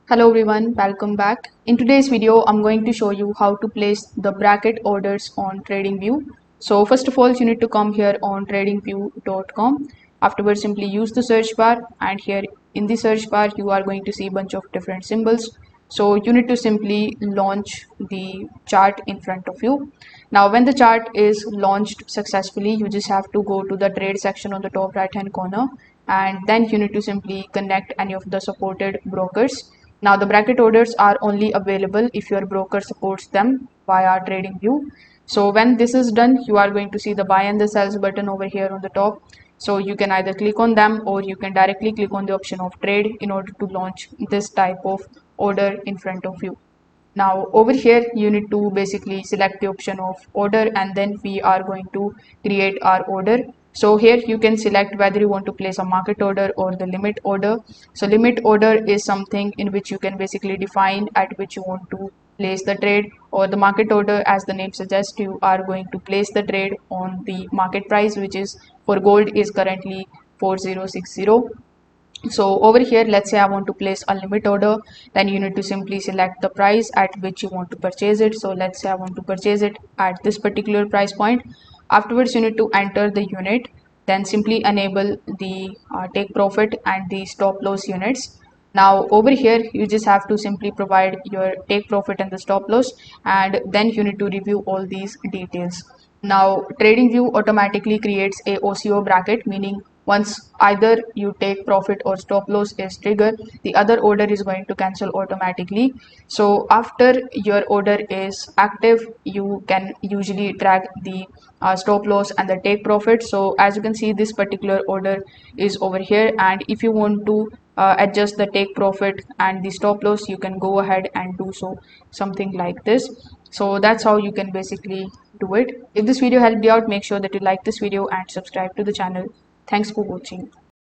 Hello everyone, welcome back. In today's video, I'm going to show you how to place the bracket orders on TradingView. So first of all, you need to come here on tradingview.com. Afterwards, simply use the search bar, and here in the search bar, you are going to see a bunch of different symbols. So you need to simply launch the chart in front of you. Now, when the chart is launched successfully, you just have to go to the trade section on the top right hand corner, and then you need to simply connect any of the supported brokers. Now, the bracket orders are only available if your broker supports them via TradingView. So when this is done, you are going to see the buy and the sells button over here on the top. So you can either click on them, or you can directly click on the option of trade in order to launch this type of order in front of you. Now over here, you need to basically select the option of order, and then we are going to create our order. So here you can select whether you want to place a market order or the limit order. So limit order is something in which you can basically define at which you want to place the trade, or the market order, as the name suggests, you are going to place the trade on the market price, which is for gold is currently 4060. So over here, let's say I want to place a limit order, then you need to simply select the price at which you want to purchase it. So let's say I want to purchase it at this particular price point. Afterwards, you need to enter the unit, then simply enable the take profit and the stop loss units. Now over here, you just have to simply provide your take profit and the stop loss, and then you need to review all these details. Now TradingView automatically creates a OCO bracket, meaning once either you take profit or stop loss is triggered, the other order is going to cancel automatically. So after your order is active, you can usually track the stop loss and the take profit. So as you can see, this particular order is over here, and if you want to adjust the take profit and the stop loss, you can go ahead and do so, something like this. So that's how you can basically do it. If this video helped you out, make sure that you like this video and subscribe to the channel. Thanks for watching.